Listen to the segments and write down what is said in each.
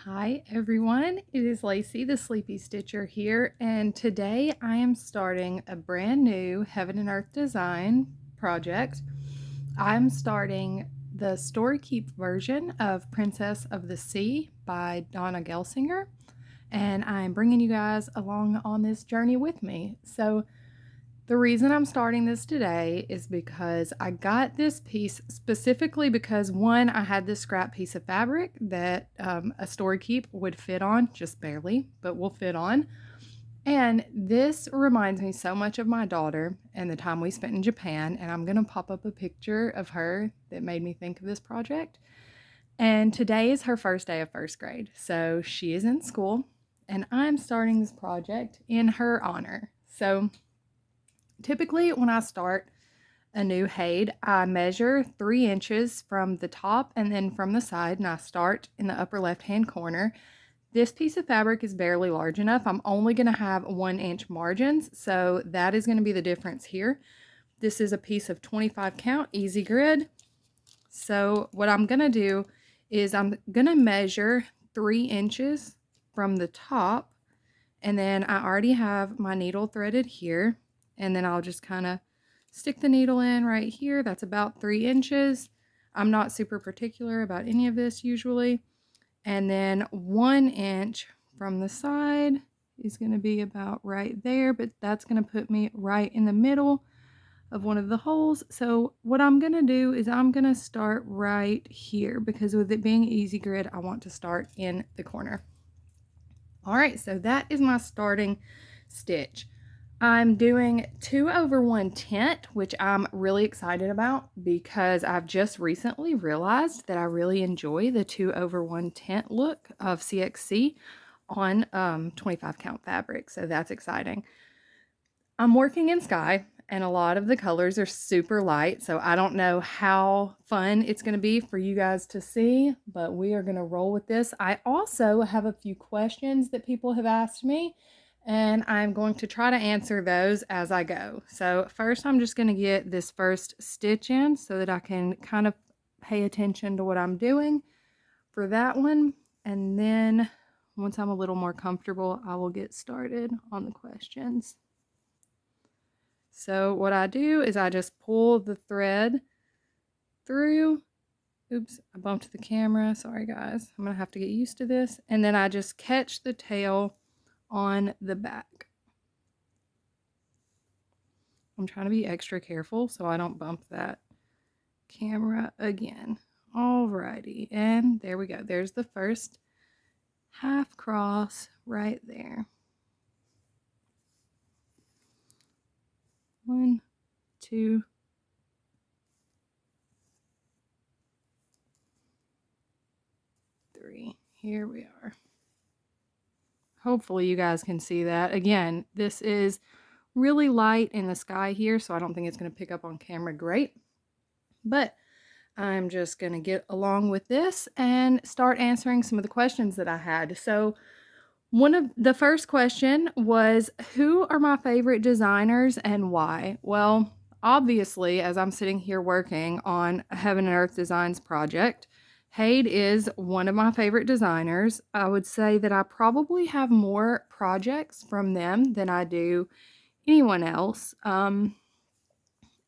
Hi everyone, it is Lacey the Sleepy Stitcher here, and today I am starting a brand new Heaven and Earth design project. I'm starting the Storykeep version of Princess of the Sea by Donna Gelsinger, and I'm bringing you guys along on this journey with me. So the reason I'm starting this today is because I got this piece specifically because one, I had this scrap piece of fabric that a Storykeep would fit on, just barely, but will fit on. And this reminds me so much of my daughter and the time we spent in Japan. And I'm going to pop up a picture of her that made me think of this project. And today is her first day of first grade. So she is in school and I'm starting this project in her honor. So typically, when I start a new HAED, I measure 3 inches from the top and then from the side, and I start in the upper left-hand corner. This piece of fabric is barely large enough. I'm only going to have 1-inch margins, so that is going to be the difference here. This is a piece of 25 count easy grid. So what I'm going to do is I'm going to measure 3 inches from the top, and then I already have my needle threaded here. And then I'll just kind of stick the needle in right here. That's about 3 inches. I'm not super particular about any of this usually. And then 1 inch from the side is going to be about right there, but that's going to put me right in the middle of one of the holes. So what I'm going to do is I'm going to start right here because with it being easy grid, I want to start in the corner. All right, so that is my starting stitch. I'm doing 2/1 tent, which I'm really excited about because I've just recently realized that I really enjoy the 2/1 tent look of CXC on 25 count fabric. So that's exciting. I'm working in Sky and a lot of the colors are super light. So I don't know how fun it's going to be for you guys to see, but we are going to roll with this. I also have a few questions that people have asked me, and I'm going to try to answer those as I go. So first I'm just going to get this first stitch in so that I can kind of pay attention to what I'm doing for that one. And then once I'm a little more comfortable, I will get started on the questions. So what I do is I just pull the thread through. Oops, I bumped the camera. Sorry guys. I'm going to have to get used to this. And then I just catch the tail on the back. I'm trying to be extra careful so I don't bump that camera again. Alrighty, and there we go. There's the first half cross right there. 1, 2, 3. Here we are. Hopefully you guys can see that. Again, this is really light in the sky here, so I don't think it's going to pick up on camera great. But I'm just going to get along with this and start answering some of the questions that I had. So one of the first question was, who are my favorite designers and why? Well, obviously, as I'm sitting here working on a Heaven and Earth Designs project, HAED is one of my favorite designers. I would say that I probably have more projects from them than I do anyone else. And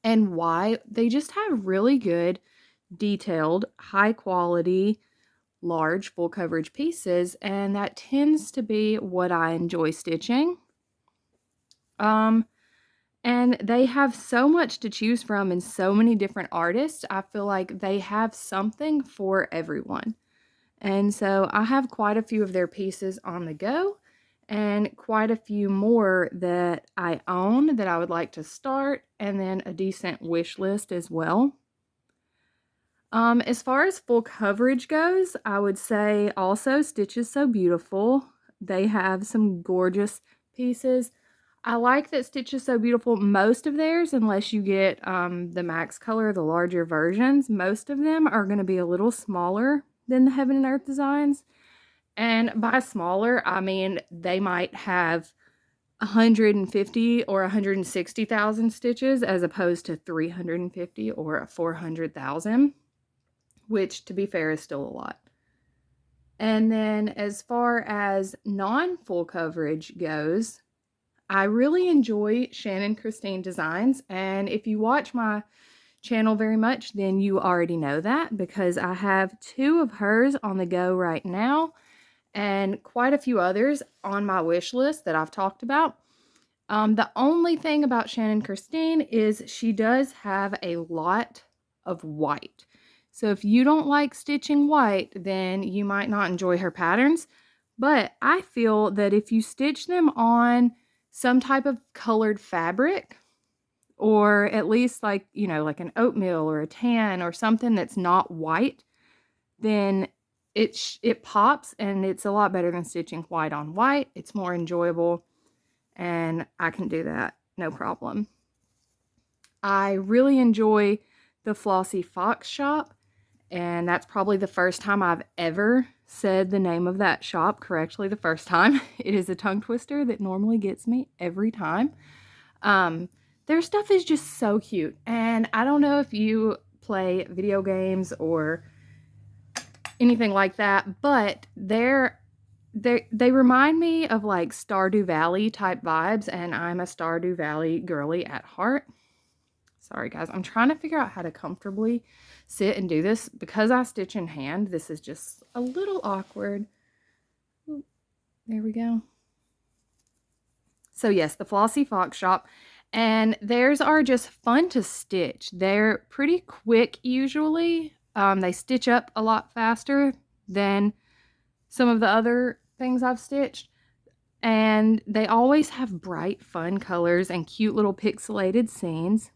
why? They just have really good, detailed, high quality, large full coverage pieces, and that tends to be what I enjoy stitching. And they have so much to choose from and so many different artists. I feel like they have something for everyone. And so I have quite a few of their pieces on the go and quite a few more that I own that I would like to start, and then a decent wish list as well. As far as full coverage goes, I would say also Stitch is So Beautiful. They have some gorgeous pieces. I like that Stitch is So Beautiful. Most of theirs, unless you get the max color, the larger versions, most of them are going to be a little smaller than the Heaven and Earth designs. And by smaller, I mean they might have 150 or 160,000 stitches as opposed to 350 or 400,000. Which, to be fair, is still a lot. And then as far as non-full coverage goes, I really enjoy Shannon Christine designs. And if you watch my channel very much, then you already know that, because I have 2 of hers on the go right now and quite a few others on my wish list that I've talked about. The only thing about Shannon Christine is she does have a lot of white. So if you don't like stitching white, then you might not enjoy her patterns. But I feel that if you stitch them on some type of colored fabric, or at least like, you know, like an oatmeal or a tan or something that's not white, then it pops, and it's a lot better than stitching white on white. It's more enjoyable, and I can do that no problem. I really enjoy the Flossy Fox shop, and that's probably the first time I've ever said the name of that shop correctly the first time. It is a tongue twister that normally gets me every time. Their stuff is just so cute, and I don't know if you play video games or anything like that, but they remind me of like Stardew Valley type vibes, and I'm a Stardew Valley girly at heart. Sorry guys, I'm trying to figure out how to comfortably sit and do this. Because I stitch in hand, this is just a little awkward. Ooh, there we go. So yes, the Flossy Fox shop, and theirs are just fun to stitch. They're pretty quick usually. They stitch up a lot faster than some of the other things I've stitched. And they always have bright, fun colors and cute little pixelated scenes.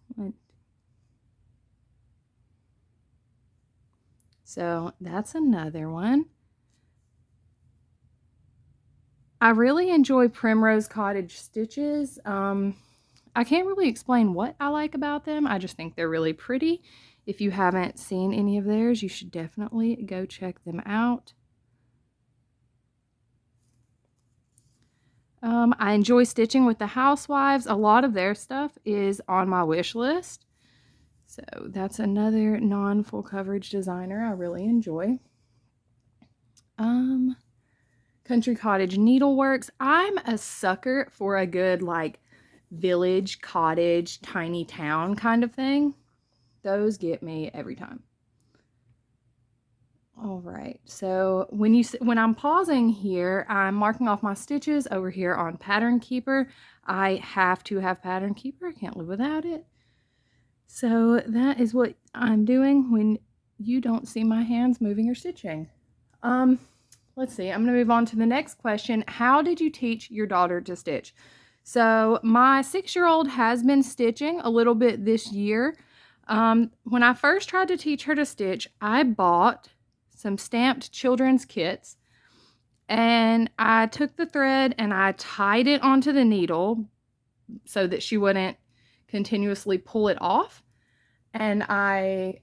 So that's another one. I really enjoy Primrose Cottage stitches. I can't really explain what I like about them. I just think they're really pretty. If you haven't seen any of theirs, you should definitely go check them out. I enjoy stitching with the Housewives. A lot of their stuff is on my wish list. So that's another non-full coverage designer I really enjoy. Country Cottage Needleworks. I'm a sucker for a good like village, cottage, tiny town kind of thing. Those get me every time. All right, so when I'm pausing here, I'm marking off my stitches over here on Pattern Keeper. I have to have Pattern Keeper. I can't live without it. So that is what I'm doing when you don't see my hands moving or stitching. Let's see, I'm going to move on to the next question. How did you teach your daughter to stitch? So my 6-year-old has been stitching a little bit this year. When I first tried to teach her to stitch, I bought some stamped children's kits, and I took the thread and I tied it onto the needle so that she wouldn't continuously pull it off. And I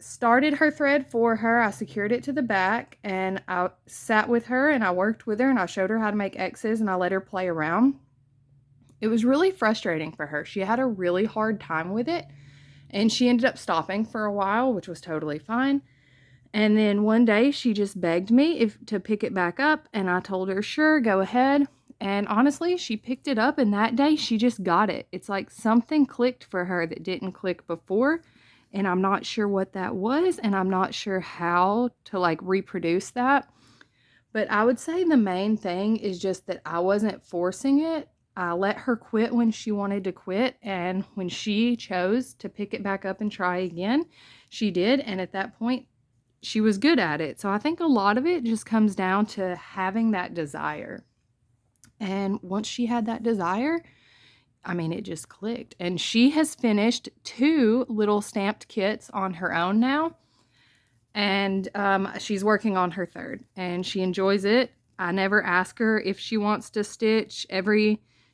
started her thread for her. I secured it to the back, and I sat with her and I worked with her, and I showed her how to make X's, and I let her play around. It was really frustrating for her. She had a really hard time with it, and she ended up stopping for a while, which was totally fine. And then one day she just begged me to pick it back up, and I told her, sure, go ahead. And honestly, she picked it up, and that day she just got it. It's like something clicked for her that didn't click before, and I'm not sure what that was, and I'm not sure how to like reproduce that. But I would say the main thing is just that I wasn't forcing it. I let her quit when she wanted to quit, and when she chose to pick it back up and try again, she did, and at that point, she was good at it. So I think a lot of it just comes down to having that desire. And once she had that desire, I mean, it just clicked. And she has finished 2 little stamped kits on her own now. And she's working on her 3rd, and she enjoys it. I never ask her if she wants to stitch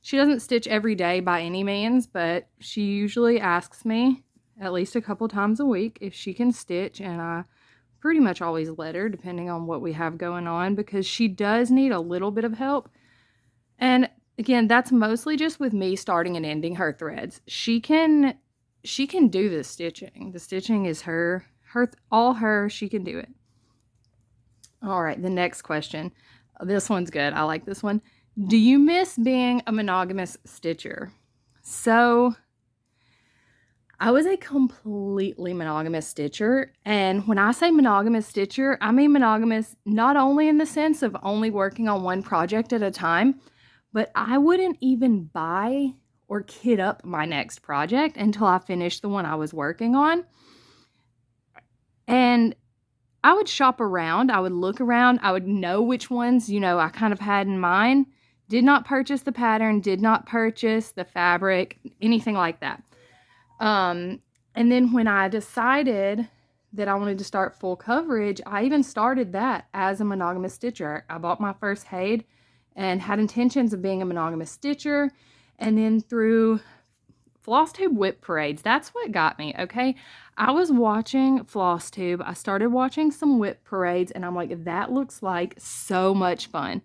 she doesn't stitch every day by any means, but she usually asks me at least a couple times a week if she can stitch, and I pretty much always let her, depending on what we have going on, because she does need a little bit of help. And again, that's mostly just with me starting and ending her threads. She can do the stitching. The stitching is all her. She can do it. All right, the next question. This one's good. I like this one. Do you miss being a monogamous stitcher? So, I was a completely monogamous stitcher. And when I say monogamous stitcher, I mean monogamous not only in the sense of only working on one project at a time, but I wouldn't even buy or kit up my next project until I finished the one I was working on. And I would shop around, I would look around, I would know which ones, I kind of had in mind. Did not purchase the pattern, did not purchase the fabric, anything like that. And then when I decided that I wanted to start full coverage, I even started that as a monogamous stitcher. I bought my first HAED and had intentions of being a monogamous stitcher. And then through flosstube whip parades, that's what got me, okay? I was watching flosstube. I started watching some whip parades, and I'm like, that looks like so much fun.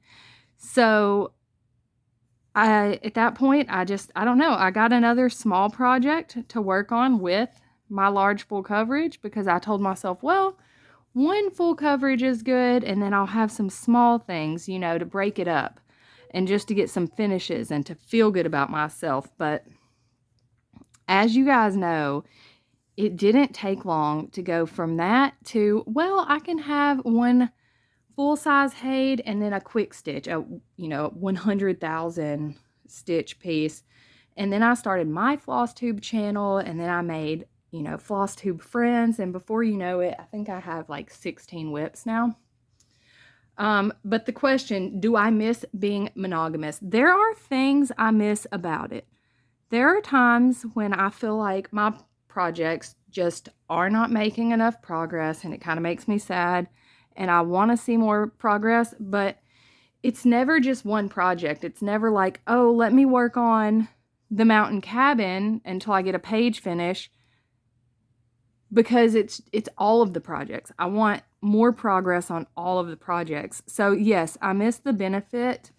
So at that point, I don't know. I got another small project to work on with my large full coverage because I told myself, well, one full coverage is good, and then I'll have some small things, to break it up and just to get some finishes and to feel good about myself. But as you guys know, it didn't take long to go from that to, well, I can have one full-size HAED and then a quick stitch, a 100,000 stitch piece. And then I started my flosstube channel, and then I made, flosstube friends. And before you know it, I think I have like 16 whips now. But the question, do I miss being monogamous? There are things I miss about it. There are times when I feel like my projects just are not making enough progress, and it kind of makes me sad, and I want to see more progress, but it's never just one project. It's never like, oh, let me work on the mountain cabin until I get a page finish, because it's all of the projects. I want more progress on all of the projects. So yes, I miss the benefit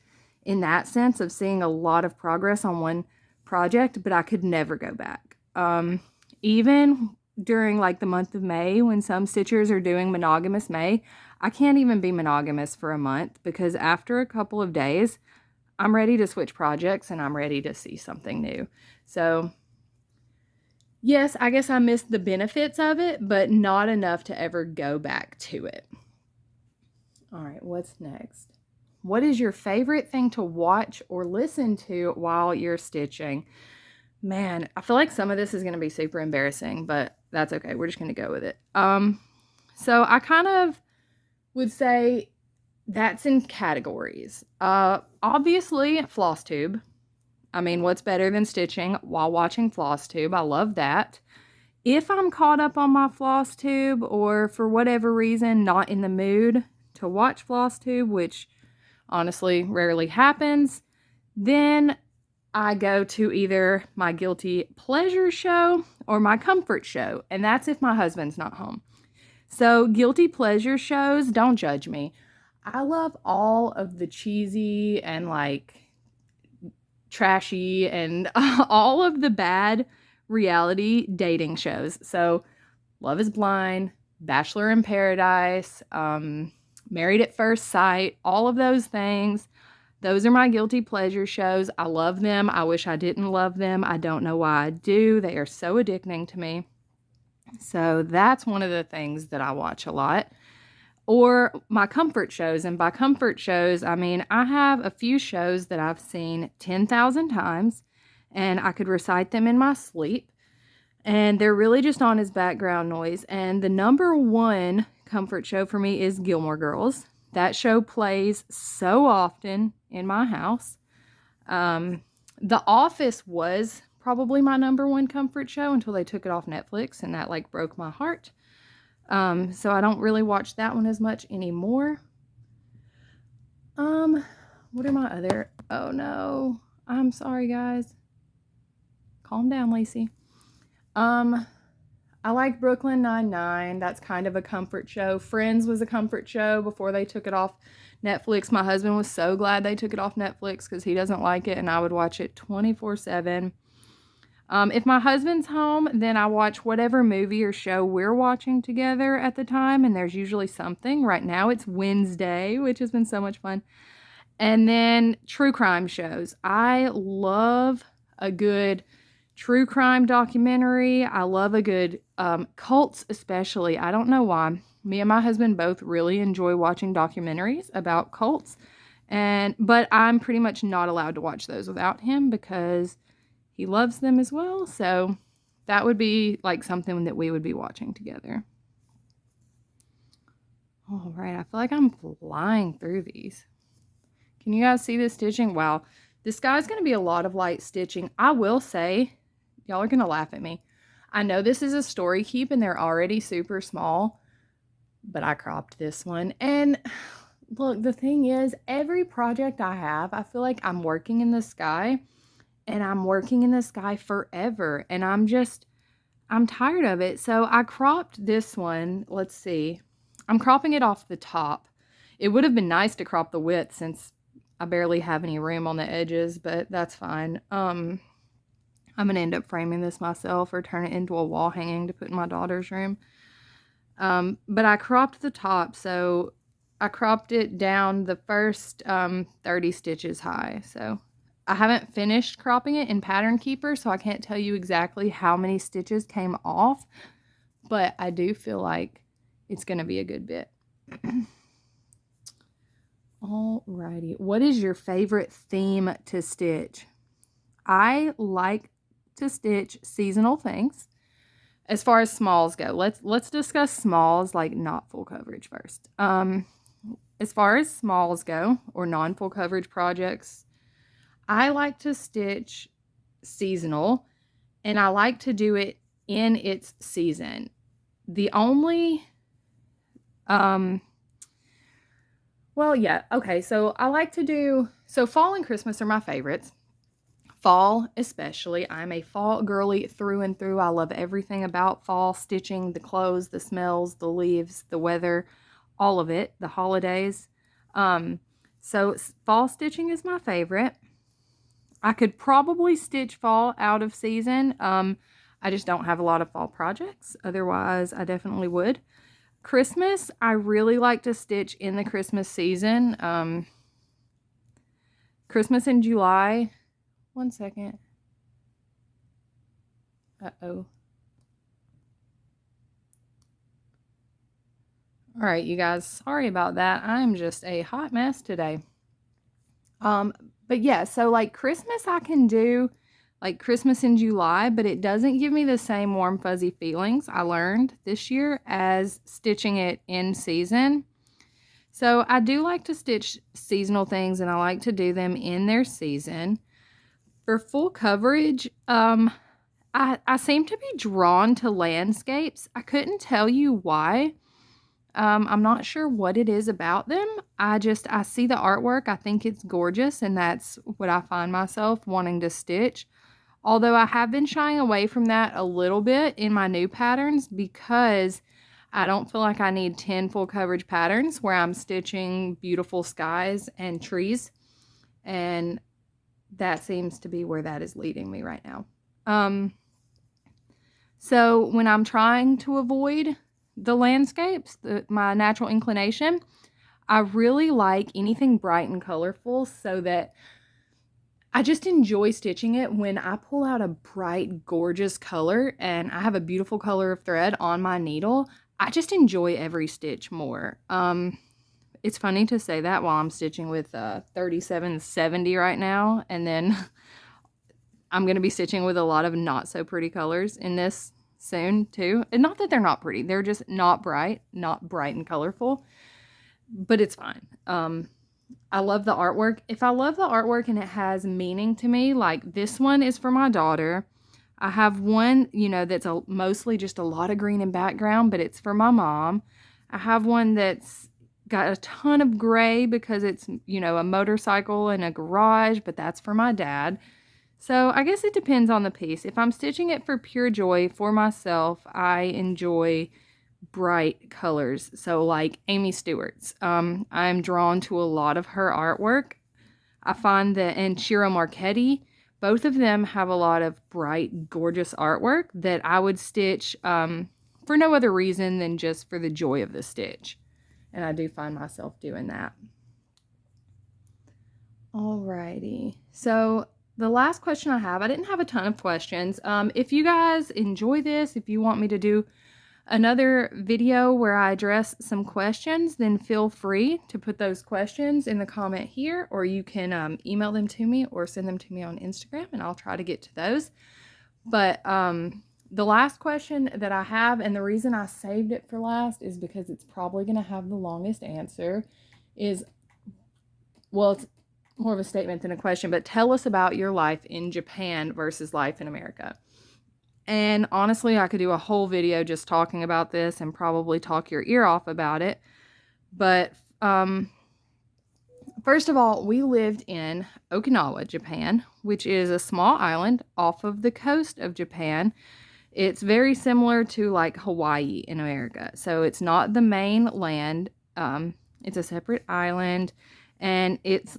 in that sense of seeing a lot of progress on one project, but I could never go back. Even during like the month of May, when some stitchers are doing monogamous May, I can't even be monogamous for a month, because after a couple of days, I'm ready to switch projects and I'm ready to see something new. So yes, I guess I missed the benefits of it, but not enough to ever go back to it. All right, what's next? What is your favorite thing to watch or listen to while you're stitching? Man, I feel like some of this is going to be super embarrassing, but that's okay. We're just going to go with it. So I kind of would say that's in categories. Obviously, flosstube. I mean, what's better than stitching while watching flosstube? I love that. If I'm caught up on my flosstube, or for whatever reason not in the mood to watch flosstube, which honestly rarely happens, then I go to either my guilty pleasure show or my comfort show, and that's if my husband's not home. So guilty pleasure shows, don't judge me. I love all of the cheesy and like trashy and all of the bad reality dating shows. So Love is Blind, Bachelor in Paradise, Married at First Sight, all of those things. Those are my guilty pleasure shows. I love them. I wish I didn't love them. I don't know why I do. They are so addicting to me. So that's one of the things that I watch a lot. Or my comfort shows. And by comfort shows, I mean, I have a few shows that I've seen 10,000 times, and I could recite them in my sleep. And they're really just on as background noise. And the number one comfort show for me is Gilmore Girls. That show plays so often in my house. The Office was probably my number one comfort show until they took it off Netflix, and that like broke my heart. So I don't really watch that one as much anymore. What are my other? Oh no, I'm sorry guys. Calm down, Lacey. I like Brooklyn Nine-Nine. That's kind of a comfort show. Friends was a comfort show before they took it off Netflix. My husband was so glad they took it off Netflix because he doesn't like it, and I would watch it 24/7. If my husband's home, then I watch whatever movie or show we're watching together at the time, and there's usually something. Right now it's Wednesday, which has been so much fun. And then true crime shows. I love a good true crime documentary. I love a good cults, especially. I don't know why. Me and my husband both really enjoy watching documentaries about cults, but I'm pretty much not allowed to watch those without him because he loves them as well. So that would be like something that we would be watching together. All right, I feel like I'm flying through these. Can you guys see this stitching? Wow, this guy's going to be a lot of light stitching. I will say, y'all are going to laugh at me. I know this is a Storykeep and they're already super small, but I cropped this one. And look, the thing is, every project I have, I feel like I'm working in the sky, and I'm working in the sky forever, and I'm tired of it. So I cropped this one. Let's see. I'm cropping it off the top. It would have been nice to crop the width since I barely have any room on the edges, but that's fine. I'm going to end up framing this myself or turn it into a wall hanging to put in my daughter's room. But I cropped the top, so I cropped it down the first 30 stitches high. So I haven't finished cropping it in Pattern Keeper, so I can't tell you exactly how many stitches came off, but I do feel like it's going to be a good bit. Alrighty, what is your favorite theme to stitch? I like to stitch seasonal things. As far as smalls go, let's discuss smalls, like not full coverage first. As far as smalls go, or non-full coverage projects, I like to stitch seasonal, and I like to do it in its season. The only, so I like to do, so fall and Christmas are my favorites. Fall especially. I'm a fall girly through and through. I love everything about fall stitching, the clothes, the smells, the leaves, the weather, all of it, the holidays. So fall stitching is my favorite. I could probably stitch fall out of season. I just don't have a lot of fall projects. Otherwise, I definitely would. Christmas, I really like to stitch in the Christmas season. Christmas in July. One second. Uh-oh. All right, you guys, sorry about that. I'm just a hot mess today. But yeah, so like Christmas I can do like Christmas in July, but it doesn't give me the same warm fuzzy feelings I learned this year as stitching it in season. So I do like to stitch seasonal things, and I like to do them in their season. For full coverage, I seem to be drawn to landscapes. I couldn't tell you why. I'm not sure what it is about them. I see the artwork. I think it's gorgeous, and that's what I find myself wanting to stitch. Although I have been shying away from that a little bit in my new patterns because I don't feel like I need 10 full coverage patterns where I'm stitching beautiful skies and trees. And that seems to be where that is leading me right now. So when I'm trying to avoid the landscapes, my natural inclination, I really like anything bright and colorful so that I just enjoy stitching it when I pull out a bright, gorgeous color and I have a beautiful color of thread on my needle. I just enjoy every stitch more. It's funny to say that while I'm stitching with 3770 right now, and then I'm going to be stitching with a lot of not so pretty colors in this soon too. And not that they're not pretty, they're just not bright and colorful, but it's fine. I love the artwork. If I love the artwork and it has meaning to me, like this one is for my daughter. I have one, that's mostly just a lot of green in background, but it's for my mom. I have one that's got a ton of gray because it's, a motorcycle and a garage, but that's for my dad. So I guess it depends on the piece. If I'm stitching it for pure joy for myself, I enjoy bright colors. So like Amy Stewart's. I'm drawn to a lot of her artwork. I find that, and Shiro Marchetti, both of them have a lot of bright, gorgeous artwork that I would stitch for no other reason than just for the joy of the stitch. And I do find myself doing that. Alrighty, so the last question I have, I didn't have a ton of questions. If you guys enjoy this, if you want me to do another video where I address some questions, then feel free to put those questions in the comment here, or you can email them to me or send them to me on Instagram, and I'll try to get to those. But the last question that I have, and the reason I saved it for last is because it's probably going to have the longest answer, is, well, it's more of a statement than a question, but tell us about your life in Japan versus life in America. And honestly, I could do a whole video just talking about this and probably talk your ear off about it. But first of all, we lived in Okinawa, Japan, which is a small island off of the coast of Japan. It's very similar to like Hawaii in America. So it's not the main land. It's a separate island, and its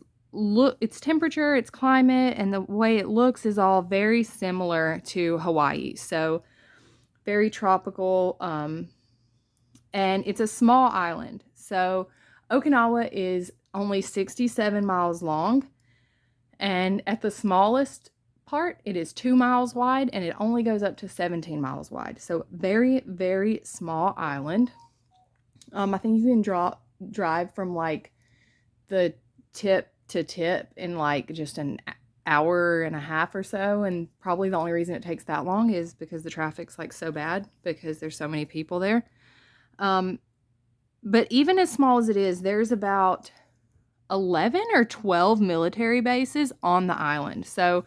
temperature, its climate, and the way it looks is all very similar to Hawaii. So very tropical, and it's a small island. So Okinawa is only 67 miles long, and at the smallest part, it is 2 miles wide, and it only goes up to 17 miles wide. So very, very small island. I think you can drive from like the tip to tip in like just an hour and a half or so, and probably the only reason it takes that long is because the traffic's like so bad because there's so many people there. But even as small as it is, there's about 11 or 12 military bases on the island. So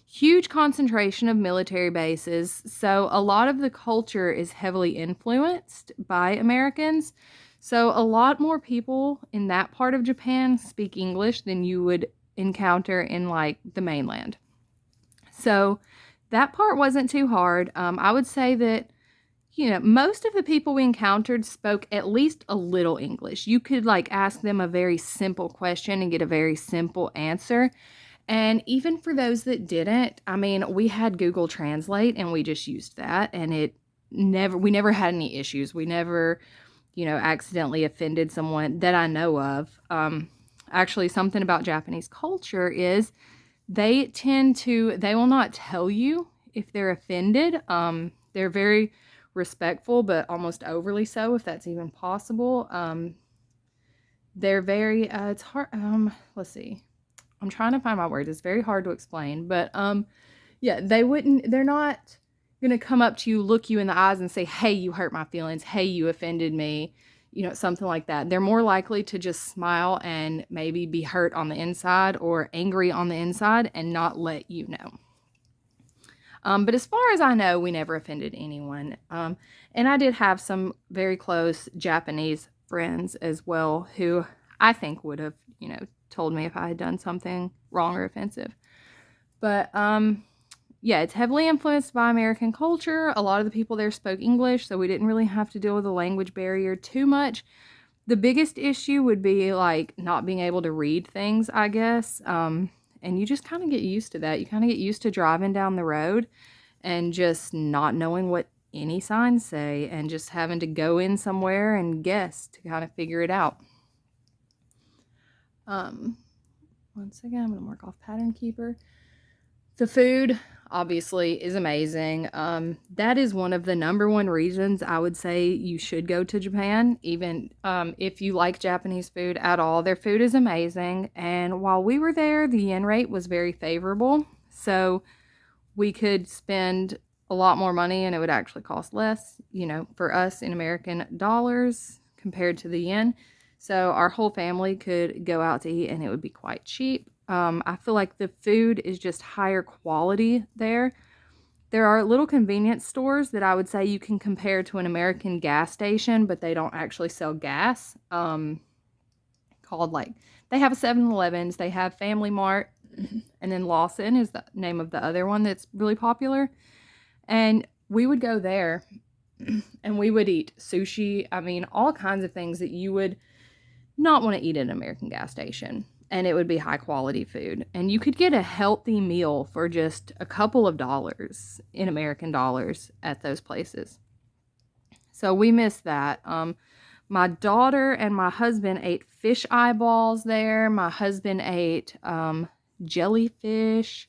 huge concentration of military bases. So a lot of the culture is heavily influenced by Americans. So a lot more people in that part of Japan speak English than you would encounter in like the mainland. So that part wasn't too hard. I would say that, you know, most of the people we encountered spoke at least a little English. You could like ask them a very simple question and get a very simple answer. And even for those that didn't, I mean, we had Google Translate and we just used that, and we never had any issues. We never, you know, accidentally offended someone that I know of. Actually, something about Japanese culture is they will not tell you if they're offended. They're very respectful, but almost overly so, if that's even possible. They're very, it's hard, let's see. I'm trying to find my words. It's very hard to explain, but yeah, they're not gonna come up to you, look you in the eyes and say, hey, you hurt my feelings, hey, you offended me, you know, something like that. They're more likely to just smile and maybe be hurt on the inside or angry on the inside and not let you know. But as far as I know, we never offended anyone. And I did have some very close Japanese friends as well who I think would have, you know, told me if I had done something wrong or offensive. But yeah, it's heavily influenced by American culture. A lot of the people there spoke English, so we didn't really have to deal with the language barrier too much. The biggest issue would be like not being able to read things, I guess. And you just kind of get used to that. You kind of get used to driving down the road and just not knowing what any signs say and just having to go in somewhere and guess to kind of figure it out. Once again, I'm going to mark off Pattern Keeper. The food, obviously, is amazing. That is one of the #1 reasons I would say you should go to Japan, even if you like Japanese food at all. Their food is amazing, and while we were there, the yen rate was very favorable, so we could spend a lot more money and it would actually cost less, you know, for us in American dollars compared to the yen. So our whole family could go out to eat and it would be quite cheap. I feel like the food is just higher quality there. There are little convenience stores that I would say you can compare to an American gas station, but they don't actually sell gas. Called like, they have a 7-Elevens, they have Family Mart, and then Lawson is the name of the other one that's really popular. And we would go there and we would eat sushi. I mean, all kinds of things that you would not want to eat at an American gas station. and it would be high quality food. And you could get a healthy meal for just a couple of dollars in American dollars at those places. So we missed that. My daughter and my husband ate fish eyeballs there. My husband ate jellyfish.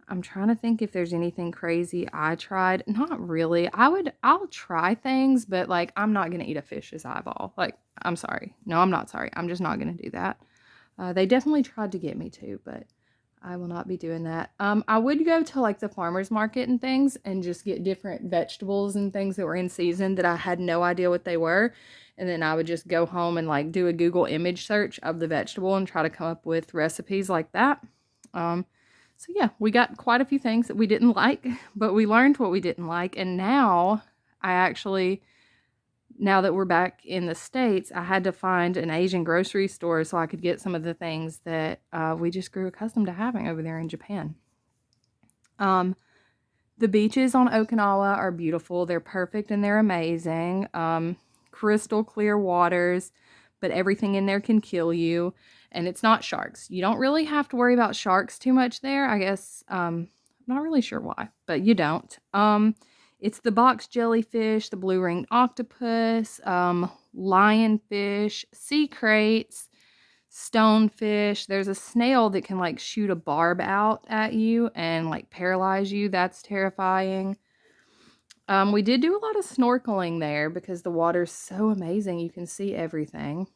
I'm trying to think if there's anything crazy I tried. Not really. I'll try things, but like I'm not going to eat a fish's eyeball. Like, I'm sorry. No, I'm not sorry. I'm just not going to do that. They definitely tried to get me to, but I will not be doing that. I would go to like the farmer's market and things and just get different vegetables and things that were in season that I had no idea what they were. And then I would just go home and like do a Google image search of the vegetable and try to come up with recipes like that. So yeah, we got quite a few things that we didn't like, but we learned what we didn't like. And now now that we're back in the States, I had to find an Asian grocery store so I could get some of the things that we just grew accustomed to having over there in Japan. The beaches on Okinawa are beautiful. They're perfect and they're amazing. Crystal clear waters, but everything in there can kill you. And it's not sharks. You don't really have to worry about sharks too much there. I guess, I'm not really sure why, but you don't. It's the box jellyfish, the blue-ringed octopus, lionfish, sea kraits, stonefish. There's a snail that can like shoot a barb out at you and like paralyze you. That's terrifying. We did do a lot of snorkeling there because the water's so amazing. You can see everything.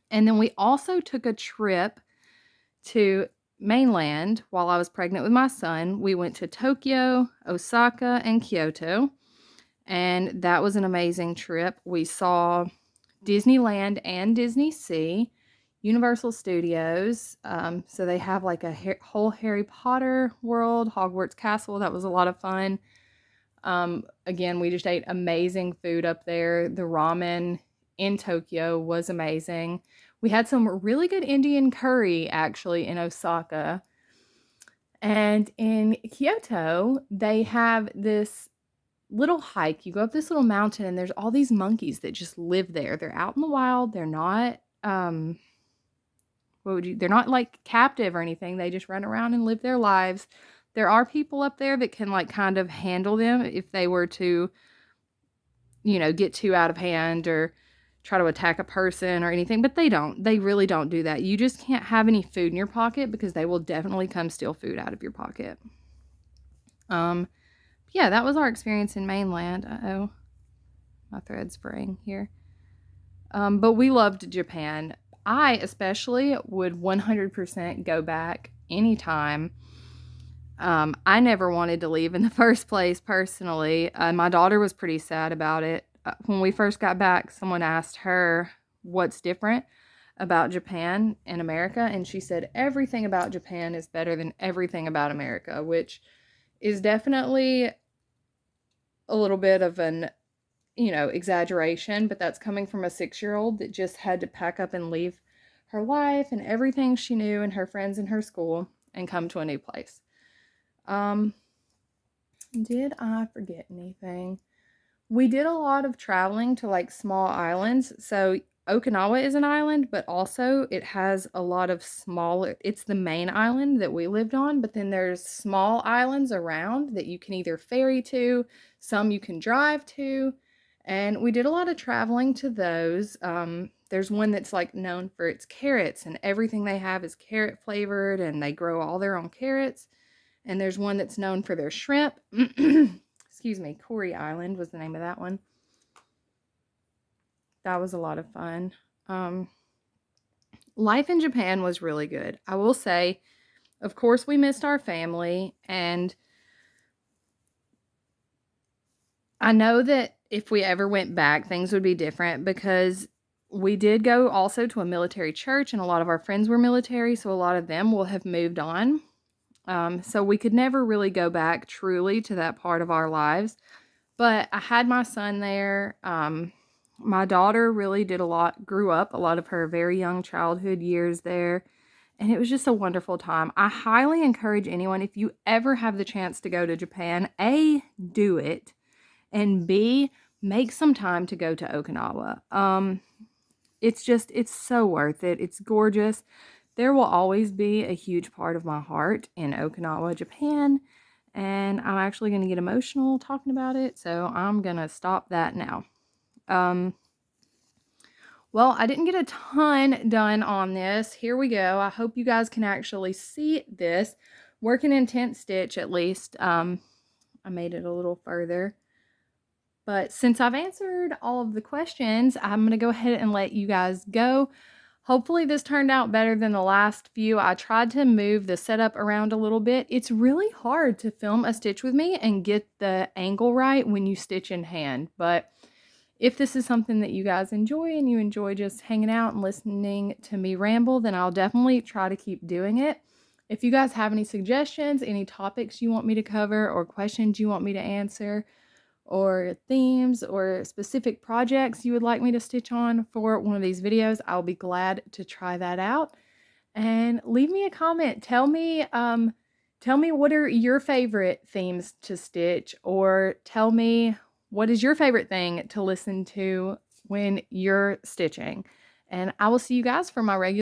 And then we also took a trip to mainland while I was pregnant with my son. We went to Tokyo, Osaka, and Kyoto. And that was an amazing trip. We saw Disneyland and Disney Sea, Universal Studios. So they have like a whole Harry Potter world, Hogwarts Castle. That was a lot of fun. Again, we just ate amazing food up there. The ramen in Tokyo was amazing. We had some really good Indian curry actually in Osaka. And in Kyoto, they have this little hike. You go up this little mountain and there's all these monkeys that just live there. They're out in the wild. They're not they're not like captive or anything. They just run around and live their lives. There are people up there that can like kind of handle them if they were to, get too out of hand or try to attack a person or anything, but they don't. They really don't do that. You just can't have any food in your pocket because they will definitely come steal food out of your pocket. Yeah, that was our experience in mainland. Uh-oh, my thread's fraying here. But we loved Japan. I especially would 100% go back anytime. I never wanted to leave in the first place personally. My daughter was pretty sad about it. When we first got back, someone asked her what's different about Japan and America, and she said everything about Japan is better than everything about America, which is definitely a little bit of an, exaggeration, but that's coming from a 6-year-old that just had to pack up and leave her life and everything she knew and her friends in her school and come to a new place. Did I forget anything? We did a lot of traveling to like small islands. So Okinawa is an island, but also it has a lot of smaller, it's the main island that we lived on, but then there's small islands around that you can either ferry to, some you can drive to, and we did a lot of traveling to those. There's one that's like known for its carrots, and everything they have is carrot flavored, and they grow all their own carrots. And there's one that's known for their shrimp. Excuse me, Kori Island was the name of that one. That was a lot of fun. Life in Japan was really good. I will say, of course, we missed our family, and I know that if we ever went back, things would be different because we did go also to a military church, and a lot of our friends were military, so a lot of them will have moved on. So we could never really go back truly to that part of our lives. But I had my son there. My daughter really grew up a lot of her very young childhood years there. And it was just a wonderful time. I highly encourage anyone, if you ever have the chance to go to Japan, A, do it. And B, make some time to go to Okinawa. it's so worth it. It's gorgeous. There will always be a huge part of my heart in Okinawa, Japan, and I'm actually going to get emotional talking about it, so I'm going to stop that now. Well, I didn't get a ton done on this. Here we go. I hope you guys can actually see this. Working in tent stitch, at least. I made it a little further. But since I've answered all of the questions, I'm going to go ahead and let you guys go. Hopefully this turned out better than the last few. I tried to move the setup around a little bit. It's really hard to film a stitch with me and get the angle right when you stitch in hand. But if this is something that you guys enjoy and you enjoy just hanging out and listening to me ramble, then I'll definitely try to keep doing it. If you guys have any suggestions, any topics you want me to cover, or questions you want me to answer, or themes or specific projects you would like me to stitch on for one of these videos, I'll be glad to try that out. And leave me a comment. Tell me what are your favorite themes to stitch, or tell me what is your favorite thing to listen to when you're stitching. And I will see you guys for my regular